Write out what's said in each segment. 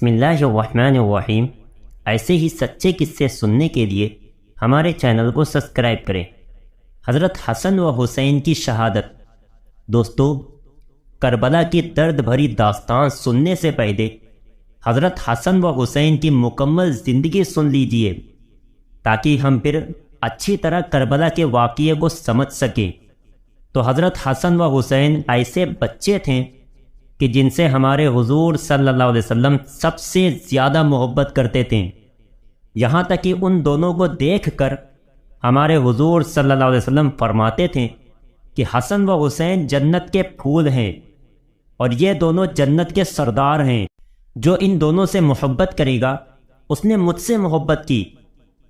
بسم اللہ الرحمن الرحیم۔ ایسے ہی سچے قصے سننے کے لیے ہمارے چینل کو سبسکرائب کریں۔ حضرت حسن و حسین کی شہادت۔ دوستو، کربلا کی درد بھری داستان سننے سے پہلے حضرت حسن و حسین کی مکمل زندگی سن لیجئے تاکہ ہم پھر اچھی طرح کربلا کے واقعے کو سمجھ سکیں۔ تو حضرت حسن و حسین ایسے بچے تھے کہ جن سے ہمارے حضور صلی اللہ علیہ وسلم سب سے زیادہ محبت کرتے تھے، یہاں تک کہ ان دونوں کو دیکھ کر ہمارے حضور صلی اللہ علیہ وسلم فرماتے تھے کہ حسن و حسین جنت کے پھول ہیں اور یہ دونوں جنت کے سردار ہیں۔ جو ان دونوں سے محبت کرے گا اس نے مجھ سے محبت کی،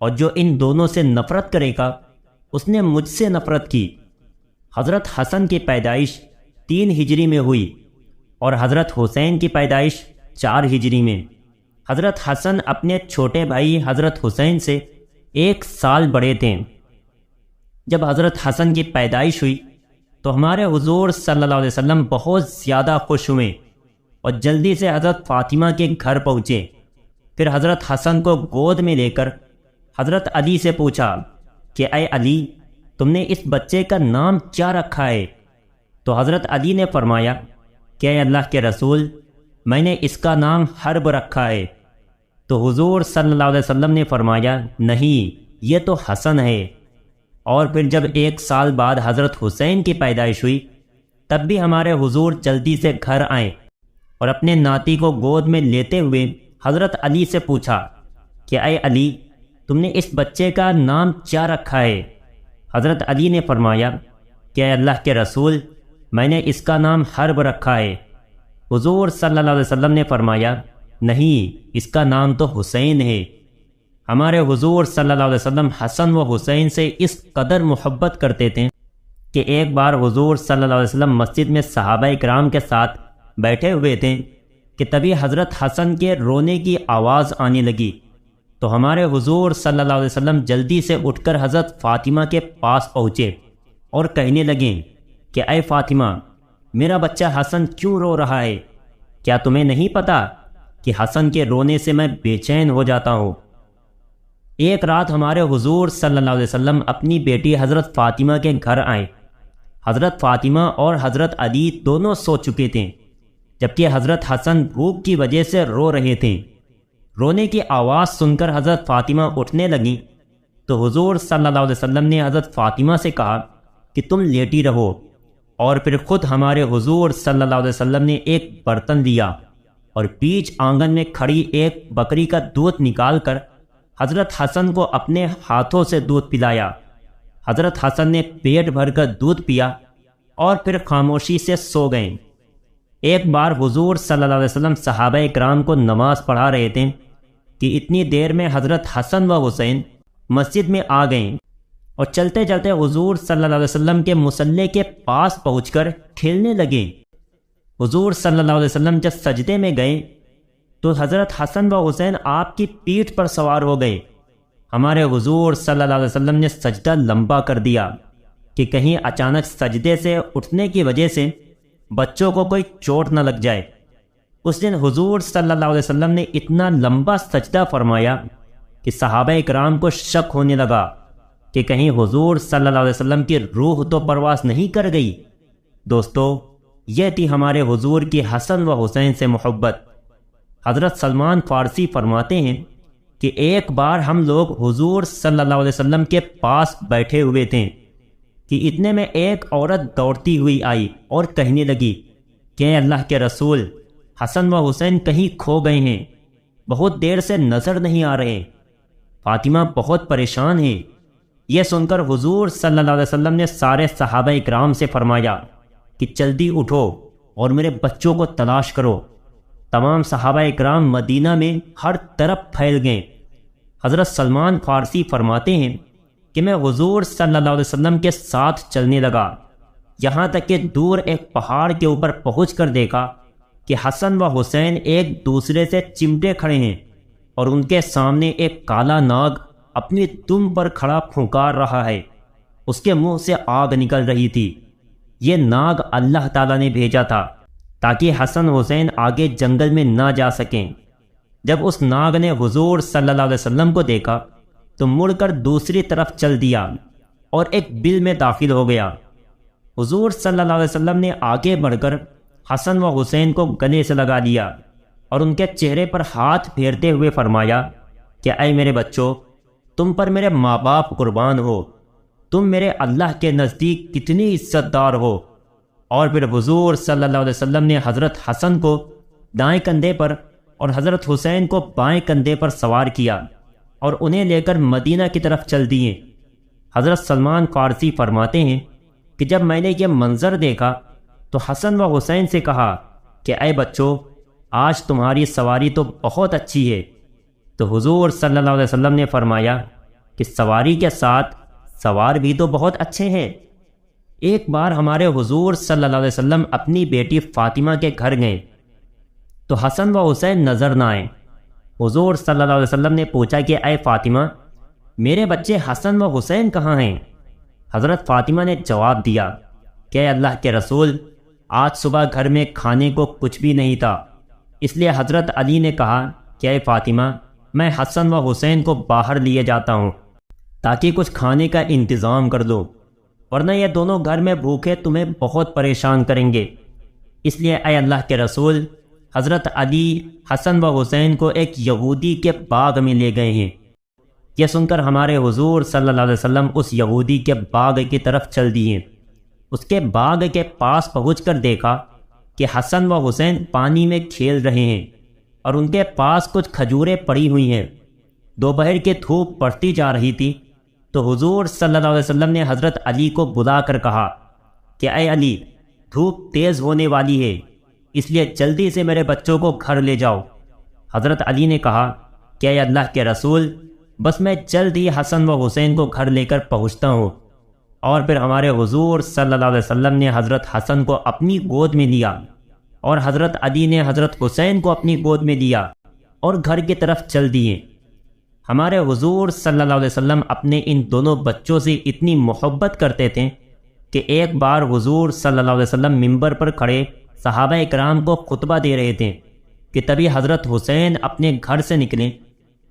اور جو ان دونوں سے نفرت کرے گا اس نے مجھ سے نفرت کی۔ حضرت حسن کی پیدائش 3 ہجری میں ہوئی اور حضرت حسین کی پیدائش 4 ہجری میں۔ حضرت حسن اپنے چھوٹے بھائی حضرت حسین سے 1 سال بڑے تھے۔ جب حضرت حسن کی پیدائش ہوئی تو ہمارے حضور صلی اللہ علیہ وسلم بہت زیادہ خوش ہوئے اور جلدی سے حضرت فاطمہ کے گھر پہنچے۔ پھر حضرت حسن کو گود میں لے کر حضرت علی سے پوچھا کہ اے علی، تم نے اس بچے کا نام کیا رکھا ہے؟ تو حضرت علی نے فرمایا کہ اے اللہ کے رسول، میں نے اس کا نام حرب رکھا ہے۔ تو حضور صلی اللہ علیہ وسلم نے فرمایا نہیں، یہ تو حسن ہے۔ اور پھر جب 1 سال بعد حضرت حسین کی پیدائش ہوئی تب بھی ہمارے حضور جلدی سے گھر آئے اور اپنے ناتی کو گود میں لیتے ہوئے حضرت علی سے پوچھا کہ اے علی، تم نے اس بچے کا نام کیا رکھا ہے؟ حضرت علی نے فرمایا کہ اے اللہ کے رسول، میں نے اس کا نام حرب رکھا ہے۔ حضور صلی اللہ علیہ وسلم نے فرمایا نہیں، اس کا نام تو حسین ہے۔ ہمارے حضور صلی اللہ علیہ وسلم حسن و حسین سے اس قدر محبت کرتے تھے کہ ایک بار حضور صلی اللہ علیہ وسلم مسجد میں صحابہ کرام کے ساتھ بیٹھے ہوئے تھے کہ تبھی حضرت حسن کے رونے کی آواز آنے لگی۔ تو ہمارے حضور صلی اللہ علیہ وسلم جلدی سے اٹھ کر حضرت فاطمہ کے پاس پہنچے اور کہنے لگے کہ اے فاطمہ، میرا بچہ حسن کیوں رو رہا ہے؟ کیا تمہیں نہیں پتا کہ حسن کے رونے سے میں بے چین ہو جاتا ہوں؟ ایک رات ہمارے حضور صلی اللہ علیہ وسلم اپنی بیٹی حضرت فاطمہ کے گھر آئے۔ حضرت فاطمہ اور حضرت علی دونوں سو چکے تھے، جبکہ حضرت حسن بھوک کی وجہ سے رو رہے تھے۔ رونے کی آواز سن کر حضرت فاطمہ اٹھنے لگیں تو حضور صلی اللہ علیہ وسلم نے حضرت فاطمہ سے کہا کہ تم لیٹی رہو، اور پھر خود ہمارے حضور صلی اللہ علیہ وسلم نے ایک برتن لیا اور بیچ آنگن میں کھڑی ایک بکری کا دودھ نکال کر حضرت حسن کو اپنے ہاتھوں سے دودھ پلایا۔ حضرت حسن نے پیٹ بھر کر دودھ پیا اور پھر خاموشی سے سو گئے۔ ایک بار حضور صلی اللہ علیہ وسلم صحابہ کرام کو نماز پڑھا رہے تھے کہ اتنی دیر میں حضرت حسن و حسین مسجد میں آ گئے اور چلتے چلتے حضور صلی اللہ علیہ وسلم کے مصلی کے پاس پہنچ کر کھیلنے لگے۔ حضور صلی اللہ علیہ وسلم جب سجدے میں گئے تو حضرت حسن و حسین آپ کی پیٹھ پر سوار ہو گئے۔ ہمارے حضور صلی اللہ علیہ وسلم نے سجدہ لمبا کر دیا کہ کہیں اچانک سجدے سے اٹھنے کی وجہ سے بچوں کو کوئی چوٹ نہ لگ جائے۔ اس دن حضور صلی اللہ علیہ وسلم نے اتنا لمبا سجدہ فرمایا کہ صحابہ کرام کو شک ہونے لگا کہ کہیں حضور صلی اللہ علیہ وسلم کی روح تو پرواز نہیں کر گئی۔ دوستو، یہ تھی ہمارے حضور کی حسن و حسین سے محبت۔ حضرت سلمان فارسی فرماتے ہیں کہ ایک بار ہم لوگ حضور صلی اللہ علیہ وسلم کے پاس بیٹھے ہوئے تھے کہ اتنے میں ایک عورت دوڑتی ہوئی آئی اور کہنے لگی کہ اے اللہ کے رسول، حسن و حسین کہیں کھو گئے ہیں، بہت دیر سے نظر نہیں آ رہے، فاطمہ بہت پریشان ہے۔ یہ سن کر حضور صلی اللہ علیہ وسلم نے سارے صحابہ اکرام سے فرمایا کہ جلدی اٹھو اور میرے بچوں کو تلاش کرو۔ تمام صحابہ اکرام مدینہ میں ہر طرف پھیل گئے۔ حضرت سلمان فارسی فرماتے ہیں کہ میں حضور صلی اللہ علیہ وسلم کے ساتھ چلنے لگا، یہاں تک کہ دور ایک پہاڑ کے اوپر پہنچ کر دیکھا کہ حسن و حسین ایک دوسرے سے چمٹے کھڑے ہیں اور ان کے سامنے ایک کالا ناگ اپنی دم پر کھڑا پھنکار رہا ہے۔ اس کے منہ سے آگ نکل رہی تھی۔ یہ ناگ اللہ تعالیٰ نے بھیجا تھا تاکہ حسن حسین آگے جنگل میں نہ جا سکیں۔ جب اس ناگ نے حضور صلی اللہ علیہ وسلم کو دیکھا تو مڑ کر دوسری طرف چل دیا اور ایک بل میں داخل ہو گیا۔ حضور صلی اللہ علیہ وسلم نے آگے بڑھ کر حسن و حسین کو گلے سے لگا لیا اور ان کے چہرے پر ہاتھ پھیرتے ہوئے فرمایا کہ اے میرے بچوں، تم پر میرے ماں باپ قربان ہو، تم میرے اللہ کے نزدیک کتنی عزت دار ہو۔ اور پھر حضور صلی اللہ علیہ وسلم نے حضرت حسن کو دائیں کندھے پر اور حضرت حسین کو بائیں کندھے پر سوار کیا اور انہیں لے کر مدینہ کی طرف چل دیے۔ حضرت سلمان فارسی فرماتے ہیں کہ جب میں نے یہ منظر دیکھا تو حسن و حسین سے کہا کہ اے بچوں، آج تمہاری سواری تو بہت اچھی ہے۔ تو حضور صلی اللہ علیہ وسلم نے فرمایا کہ سواری کے ساتھ سوار بھی تو بہت اچھے ہیں۔ ایک بار ہمارے حضور صلی اللہ علیہ وسلم اپنی بیٹی فاطمہ کے گھر گئے تو حسن و حسین نظر نہ آئے۔ حضور صلی اللہ علیہ وسلم نے پوچھا کہ اے فاطمہ، میرے بچے حسن و حسین کہاں ہیں؟ حضرت فاطمہ نے جواب دیا کہ اے اللہ کے رسول، آج صبح گھر میں کھانے کو کچھ بھی نہیں تھا، اس لیے حضرت علی نے کہا کہ اے فاطمہ، میں حسن و حسین کو باہر لیے جاتا ہوں تاکہ کچھ کھانے کا انتظام کر دو، ورنہ یہ دونوں گھر میں بھوکے تمہیں بہت پریشان کریں گے۔ اس لیے اے اللہ کے رسول، حضرت علی حسن و حسین کو ایک یہودی کے باغ میں لے گئے ہیں۔ یہ سن کر ہمارے حضور صلی اللہ علیہ وسلم اس یہودی کے باغ کی طرف چل دیے۔ اس کے باغ کے پاس پہنچ کر دیکھا کہ حسن و حسین پانی میں کھیل رہے ہیں اور ان کے پاس کچھ کھجوریں پڑی ہوئی ہیں۔ دوپہر کی دھوپ پڑتی جا رہی تھی تو حضور صلی اللہ علیہ وسلم نے حضرت علی کو بلا کر کہا کہ اے علی، دھوپ تیز ہونے والی ہے، اس لیے جلدی سے میرے بچوں کو گھر لے جاؤ۔ حضرت علی نے کہا کہ اے اللہ کے رسول، بس میں جلد ہی حسن و حسین کو گھر لے کر پہنچتا ہوں۔ اور پھر ہمارے حضور صلی اللہ علیہ وسلم نے حضرت حسن کو اپنی گود میں لیا اور حضرت علی نے حضرت حسین کو اپنی گود میں لیا اور گھر کی طرف چل دیے۔ ہمارے حضور صلی اللہ علیہ وسلم اپنے ان دونوں بچوں سے اتنی محبت کرتے تھے کہ ایک بار حضور صلی اللہ علیہ وسلم منبر پر کھڑے صحابہ اکرام کو خطبہ دے رہے تھے کہ تبھی حضرت حسین اپنے گھر سے نکلے۔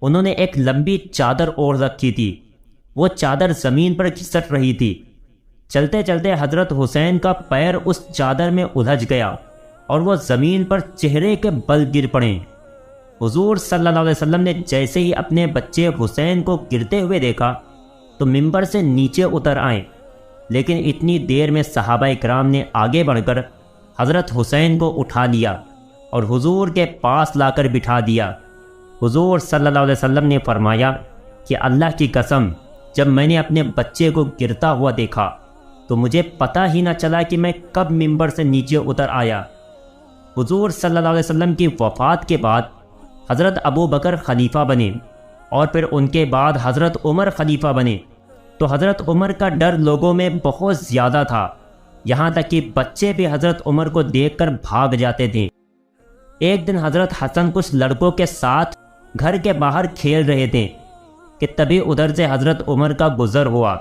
انہوں نے ایک لمبی چادر اوڑھ رکھی تھی، وہ چادر زمین پر گھسٹ رہی تھی۔ چلتے چلتے حضرت حسین کا پیر اس چادر میں الجھ گیا اور وہ زمین پر چہرے کے بل گر پڑے۔ حضور صلی اللہ علیہ وسلم نے جیسے ہی اپنے بچے حسین کو گرتے ہوئے دیکھا تو منبر سے نیچے اتر آئے، لیکن اتنی دیر میں صحابہ اکرام نے آگے بڑھ کر حضرت حسین کو اٹھا لیا اور حضور کے پاس لا کر بٹھا دیا۔ حضور صلی اللہ علیہ وسلم نے فرمایا کہ اللہ کی قسم، جب میں نے اپنے بچے کو گرتا ہوا دیکھا تو مجھے پتہ ہی نہ چلا کہ میں کب منبر سے نیچے اتر آیا۔ حضور صلی اللہ علیہ وسلم کی وفات کے بعد حضرت ابو بکر خلیفہ بنے اور پھر ان کے بعد حضرت عمر خلیفہ بنے، تو حضرت عمر کا ڈر لوگوں میں بہت زیادہ تھا، یہاں تک کہ بچے بھی حضرت عمر کو دیکھ کر بھاگ جاتے تھے۔ ایک دن حضرت حسن کچھ لڑکوں کے ساتھ گھر کے باہر کھیل رہے تھے کہ تبھی ادھر سے حضرت عمر کا گزر ہوا۔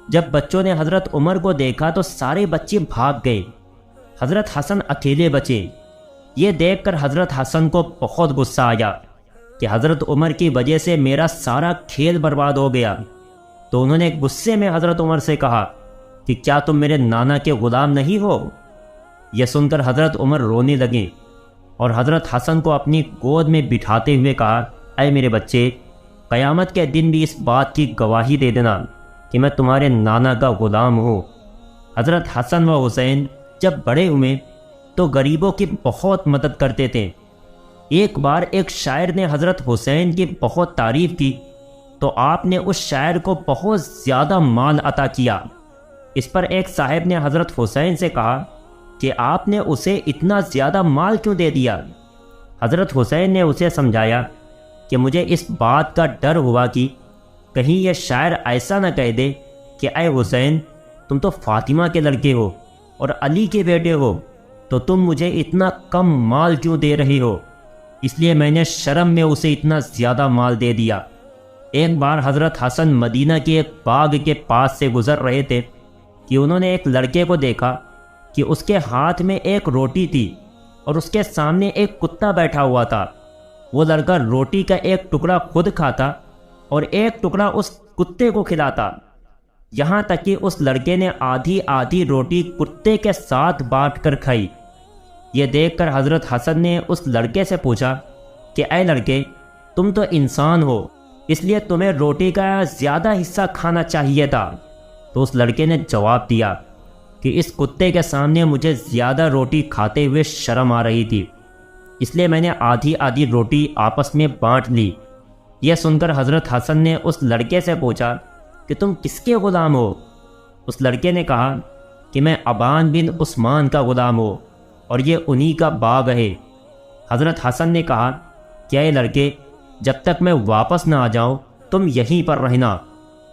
جب بچوں نے حضرت عمر کو دیکھا تو سارے بچے بھاگ گئے، حضرت حسن اکیلے بچے۔ یہ دیکھ کر حضرت حسن کو بہت غصہ آیا کہ حضرت عمر کی وجہ سے میرا سارا کھیل برباد ہو گیا۔ تو انہوں نے غصے میں حضرت عمر سے کہا کہ کیا تم میرے نانا کے غلام نہیں ہو؟ یہ سن کر حضرت عمر رونے لگے اور حضرت حسن کو اپنی گود میں بٹھاتے ہوئے کہا، اے میرے بچے، قیامت کے دن بھی اس بات کی گواہی دے دینا کہ میں تمہارے نانا کا غلام ہوں۔ حضرت حسن و حسین جب بڑے ہوئے تو غریبوں کی بہت مدد کرتے تھے۔ ایک بار ایک شاعر نے حضرت حسین کی بہت تعریف کی تو آپ نے اس شاعر کو بہت زیادہ مال عطا کیا۔ اس پر ایک صاحب نے حضرت حسین سے کہا کہ آپ نے اسے اتنا زیادہ مال کیوں دے دیا؟ حضرت حسین نے اسے سمجھایا کہ مجھے اس بات کا ڈر ہوا کہ کہیں یہ شاعر ایسا نہ کہہ دے کہ اے حسین، تم تو فاطمہ کے لڑکے ہو اور علی کے بیٹے ہو، تو تم مجھے اتنا کم مال کیوں دے رہے ہو؟ اس لیے میں نے شرم میں اسے اتنا زیادہ مال دے دیا۔ ایک بار حضرت حسن مدینہ کے ایک باغ کے پاس سے گزر رہے تھے کہ انہوں نے ایک لڑکے کو دیکھا کہ اس کے ہاتھ میں ایک روٹی تھی اور اس کے سامنے ایک کتا بیٹھا ہوا تھا۔ وہ لڑکا روٹی کا ایک ٹکڑا خود کھاتا اور ایک ٹکڑا اس کتے کو کھلاتا، یہاں تک کہ اس لڑکے نے آدھی آدھی روٹی کتے کے ساتھ بانٹ کر کھائی۔ یہ دیکھ کر حضرت حسن نے اس لڑکے سے پوچھا کہ اے لڑکے، تم تو انسان ہو، اس لیے تمہیں روٹی کا زیادہ حصہ کھانا چاہیے تھا۔ تو اس لڑکے نے جواب دیا کہ اس کتے کے سامنے مجھے زیادہ روٹی کھاتے ہوئے شرم آ رہی تھی، اس لیے میں نے آدھی آدھی روٹی آپس میں بانٹ لی۔ یہ سن کر حضرت حسن نے اس لڑکے سے پوچھا کہ تم کس کے غلام ہو؟ اس لڑکے نے کہا کہ میں ابان بن عثمان کا غلام ہوں اور یہ انہی کا باغ ہے۔ حضرت حسن نے کہا کہ اے لڑکے، جب تک میں واپس نہ آ جاؤں تم یہیں پر رہنا۔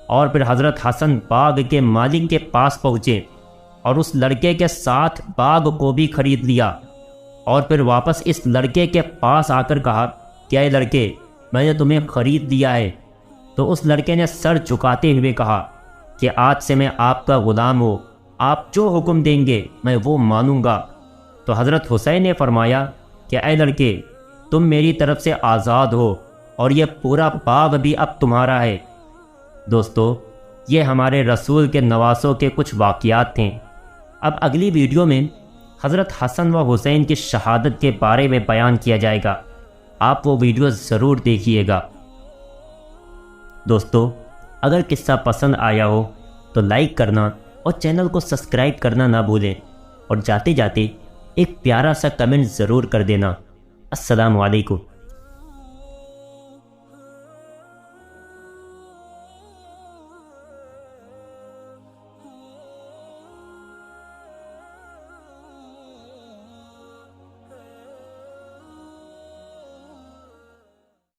اور پھر حضرت حسن باغ کے مالک کے پاس پہنچے اور اس لڑکے کے ساتھ باغ کو بھی خرید لیا، اور پھر واپس اس لڑکے کے پاس آ کر کہا کہ اے لڑکے، میں نے تمہیں خرید لیا ہے۔ تو اس لڑکے نے سر جھکاتے ہوئے کہا کہ آج سے میں آپ کا غلام ہوں، آپ جو حکم دیں گے میں وہ مانوں گا۔ تو حضرت حسین نے فرمایا کہ اے لڑکے، تم میری طرف سے آزاد ہو اور یہ پورا باغ بھی اب تمہارا ہے۔ دوستو، یہ ہمارے رسول کے نواسوں کے کچھ واقعات تھے۔ اب اگلی ویڈیو میں حضرت حسن و حسین کی شہادت کے بارے میں بیان کیا جائے گا، آپ وہ ویڈیو ضرور دیکھیے گا۔ دوستو، اگر قصہ پسند آیا ہو تو لائک کرنا اور چینل کو سبسکرائب کرنا نہ بھولیں، اور جاتے جاتے ایک پیارا سا کمنٹ ضرور کر دینا۔ السلام علیکم۔